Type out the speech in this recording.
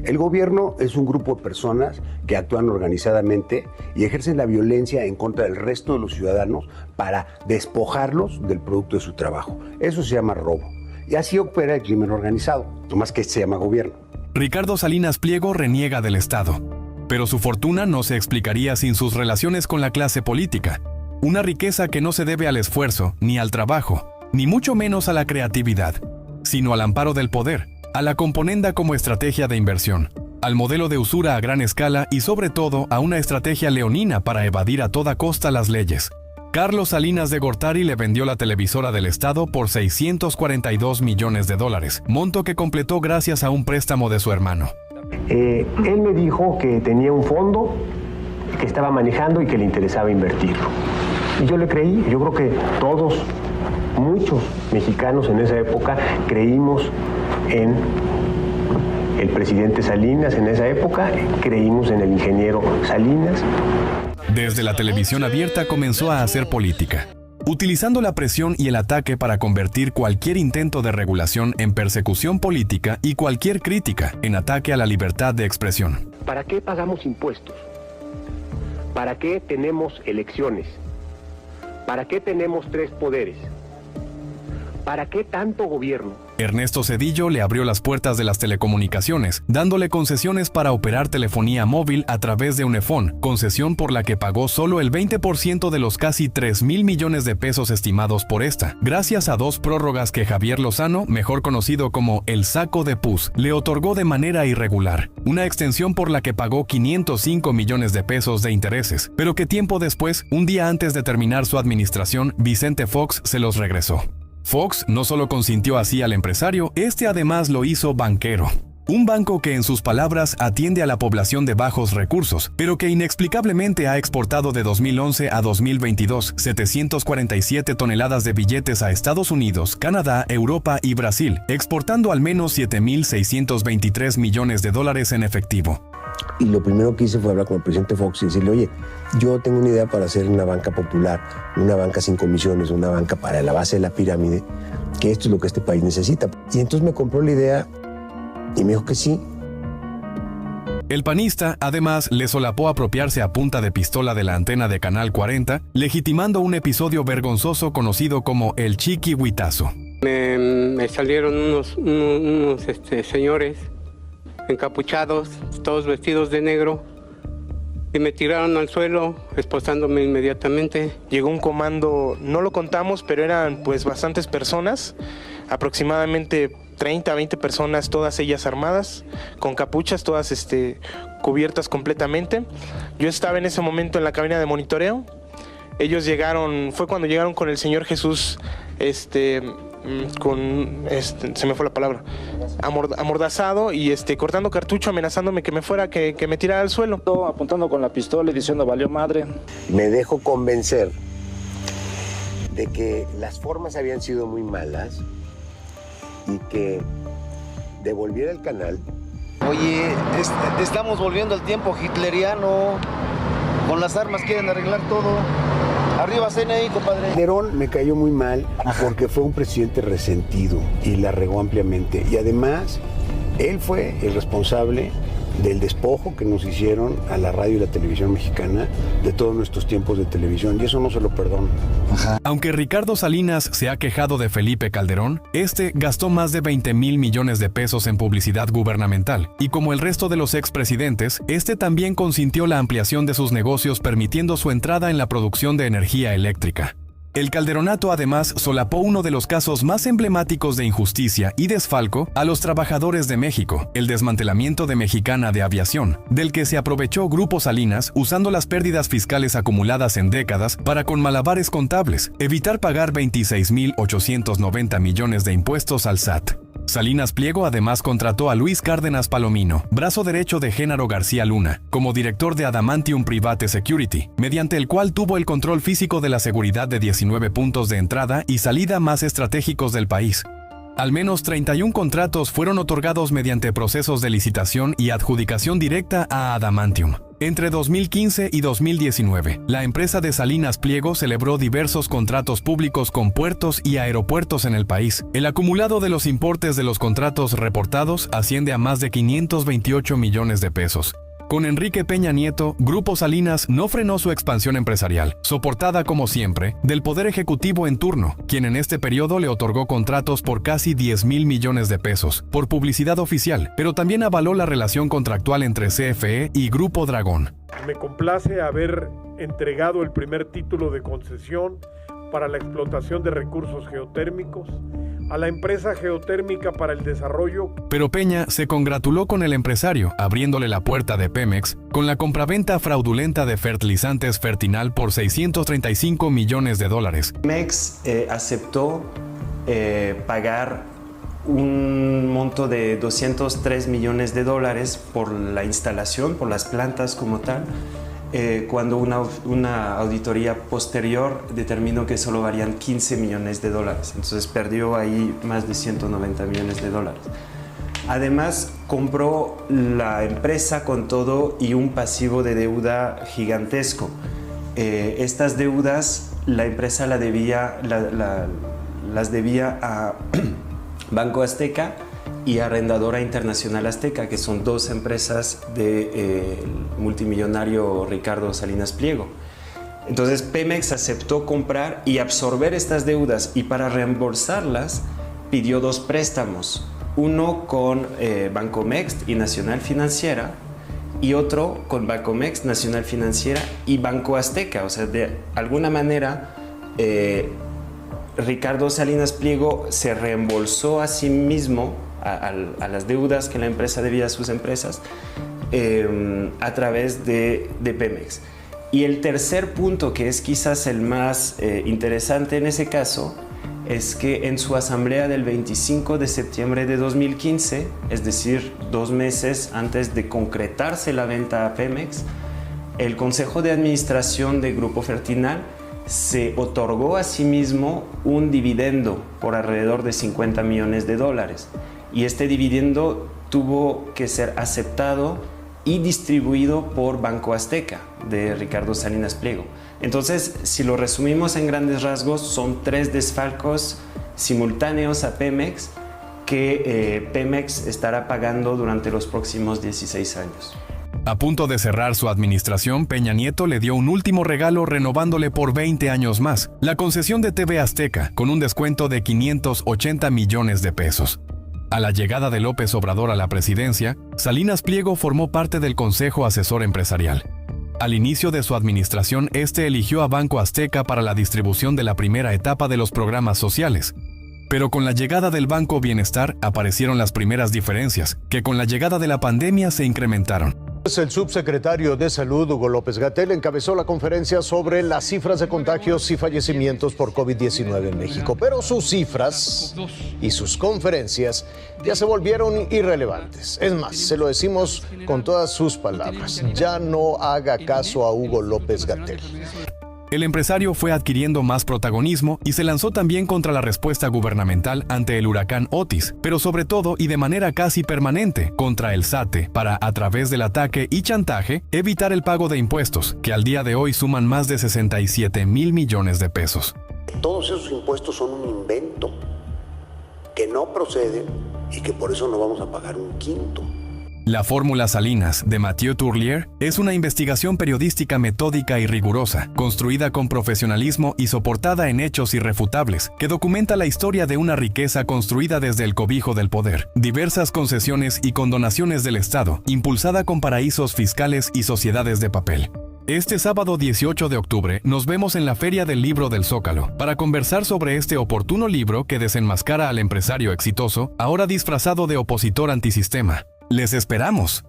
El gobierno es un grupo de personas que actúan organizadamente y ejercen la violencia en contra del resto de los ciudadanos para despojarlos del producto de su trabajo. Eso se llama robo. Y así opera el crimen organizado, nomás que se llama gobierno. Ricardo Salinas Pliego reniega del Estado, pero su fortuna no se explicaría sin sus relaciones con la clase política. Una riqueza que no se debe al esfuerzo, ni al trabajo, ni mucho menos a la creatividad, sino al amparo del poder, a la componenda como estrategia de inversión, al modelo de usura a gran escala y sobre todo a una estrategia leonina para evadir a toda costa las leyes. Carlos Salinas de Gortari le vendió la televisora del Estado por $642 millones, monto que completó gracias a un préstamo de su hermano. Él me dijo que tenía un fondo que estaba manejando y que le interesaba invertirlo. Y yo le creí. Yo creo que todos, muchos mexicanos en esa época creímos en el presidente Salinas en esa época, creímos en el ingeniero Salinas. Desde la televisión abierta comenzó a hacer política, utilizando la presión y el ataque para convertir cualquier intento de regulación en persecución política y cualquier crítica en ataque a la libertad de expresión. ¿Para qué pagamos impuestos? ¿Para qué tenemos elecciones? ¿Para qué tenemos 3 poderes? ¿Para qué tanto gobierno? Ernesto Zedillo le abrió las puertas de las telecomunicaciones, dándole concesiones para operar telefonía móvil a través de Unifón, concesión por la que pagó solo el 20% de los casi 3,000 millones de pesos estimados por esta, gracias a 2 prórrogas que Javier Lozano, mejor conocido como el Saco de Pus, le otorgó de manera irregular, una extensión por la que pagó 505 millones de pesos de intereses, pero que tiempo después, un día antes de terminar su administración, Vicente Fox se los regresó. Fox no solo consintió así al empresario, este además lo hizo banquero. Un banco que en sus palabras atiende a la población de bajos recursos, pero que inexplicablemente ha exportado de 2011 a 2022 747 toneladas de billetes a Estados Unidos, Canadá, Europa y Brasil, exportando al menos 7,623 millones de dólares en efectivo. Y lo primero que hice fue hablar con el presidente Fox y decirle, oye, yo tengo una idea para hacer una banca popular, una banca sin comisiones, una banca para la base de la pirámide, que esto es lo que este país necesita. Y entonces me compró la idea y me dijo que sí. El panista, además, le solapó apropiarse a punta de pistola de la antena de Canal 40, legitimando un episodio vergonzoso conocido como el Chiquihuitazo. Me salieron unos señores encapuchados, todos vestidos de negro, y me tiraron al suelo, esposándome inmediatamente. Llegó un comando, no lo contamos, pero eran pues bastantes personas, aproximadamente 30, 20 personas, todas ellas armadas, con capuchas, todas cubiertas completamente. Yo estaba en ese momento en la cabina de monitoreo. Ellos llegaron, fue cuando llegaron con el señor Jesús, se me fue la palabra, amordazado y cortando cartucho, amenazándome que me fuera, que me tirara al suelo. Apuntando con la pistola y diciendo valió madre. Me dejo convencer de que las formas habían sido muy malas y que devolviera el canal. Oye, estamos volviendo al tiempo hitleriano. Con las armas quieren arreglar todo. Arriba CNI, compadre. Calderón me cayó muy mal porque fue un presidente resentido y la regó ampliamente. Y además, él fue el responsable del despojo que nos hicieron a la radio y la televisión mexicana de todos nuestros tiempos de televisión, y eso no se lo perdono. Aunque Ricardo Salinas se ha quejado de Felipe Calderón, este gastó más de 20,000 millones de pesos en publicidad gubernamental, y como el resto de los expresidentes, este también consintió la ampliación de sus negocios permitiendo su entrada en la producción de energía eléctrica. El calderonato además solapó uno de los casos más emblemáticos de injusticia y desfalco a los trabajadores de México, el desmantelamiento de Mexicana de Aviación, del que se aprovechó Grupo Salinas usando las pérdidas fiscales acumuladas en décadas para con malabares contables, evitar pagar 26,890 millones de impuestos al SAT. Salinas Pliego además contrató a Luis Cárdenas Palomino, brazo derecho de Génaro García Luna, como director de Adamantium Private Security, mediante el cual tuvo el control físico de la seguridad de 19 puntos de entrada y salida más estratégicos del país. Al menos 31 contratos fueron otorgados mediante procesos de licitación y adjudicación directa a Adamantium. Entre 2015 y 2019, la empresa de Salinas Pliego celebró diversos contratos públicos con puertos y aeropuertos en el país. El acumulado de los importes de los contratos reportados asciende a más de 528 millones de pesos. Con Enrique Peña Nieto, Grupo Salinas no frenó su expansión empresarial, soportada como siempre del Poder Ejecutivo en turno, quien en este periodo le otorgó contratos por casi 10,000 millones de pesos, por publicidad oficial, pero también avaló la relación contractual entre CFE y Grupo Dragón. Me complace haber entregado el primer título de concesión para la explotación de recursos geotérmicos a la empresa geotérmica para el desarrollo. Pero Peña se congratuló con el empresario, abriéndole la puerta de Pemex con la compraventa fraudulenta de fertilizantes Fertinal por $635 millones. Pemex aceptó pagar un monto de $203 millones por la instalación, por las plantas como tal, cuando una auditoría posterior determinó que solo valían $15 millones. Entonces perdió ahí más de $190 millones. Además, compró la empresa con todo y un pasivo de deuda gigantesco. Estas deudas la empresa las debía a Banco Azteca y Arrendadora Internacional Azteca, que son dos empresas del multimillonario Ricardo Salinas Pliego. Entonces Pemex aceptó comprar y absorber estas deudas, y para reembolsarlas pidió dos préstamos, uno con Bancomext y Nacional Financiera y otro con Bancomext, Nacional Financiera y Banco Azteca. O sea, de alguna manera Ricardo Salinas Pliego se reembolsó a sí mismo a las deudas que la empresa debía a sus empresas a través de Pemex. Y el tercer punto, que es quizás el más interesante en ese caso, es que en su asamblea del 25 de septiembre de 2015, es decir, 2 meses antes de concretarse la venta a Pemex, el Consejo de Administración de Grupo Fertinal se otorgó a sí mismo un dividendo por alrededor de $50 millones. Y este dividendo tuvo que ser aceptado y distribuido por Banco Azteca de Ricardo Salinas Pliego. Entonces, si lo resumimos en grandes rasgos, son 3 desfalcos simultáneos a Pemex que Pemex estará pagando durante los próximos 16 años. A punto de cerrar su administración, Peña Nieto le dio un último regalo renovándole por 20 años más, la concesión de TV Azteca, con un descuento de 580 millones de pesos. A la llegada de López Obrador a la presidencia, Salinas Pliego formó parte del Consejo Asesor Empresarial. Al inicio de su administración, este eligió a Banco Azteca para la distribución de la primera etapa de los programas sociales. Pero con la llegada del Banco Bienestar aparecieron las primeras diferencias, que con la llegada de la pandemia se incrementaron. El subsecretario de Salud, Hugo López-Gatell, encabezó la conferencia sobre las cifras de contagios y fallecimientos por COVID-19 en México. Pero sus cifras y sus conferencias ya se volvieron irrelevantes. Es más, se lo decimos con todas sus palabras. Ya no haga caso a Hugo López-Gatell. El empresario fue adquiriendo más protagonismo y se lanzó también contra la respuesta gubernamental ante el huracán Otis, pero sobre todo y de manera casi permanente contra el SATE para, a través del ataque y chantaje, evitar el pago de impuestos, que al día de hoy suman más de 67,000 millones de pesos. Todos esos impuestos son un invento, que no proceden y que por eso no vamos a pagar un quinto. La Fórmula Salinas, de Mathieu Tourlier, es una investigación periodística metódica y rigurosa, construida con profesionalismo y soportada en hechos irrefutables, que documenta la historia de una riqueza construida desde el cobijo del poder, diversas concesiones y condonaciones del Estado, impulsada con paraísos fiscales y sociedades de papel. Este sábado 18 de octubre nos vemos en la Feria del Libro del Zócalo para conversar sobre este oportuno libro que desenmascara al empresario exitoso, ahora disfrazado de opositor antisistema. ¡Les esperamos!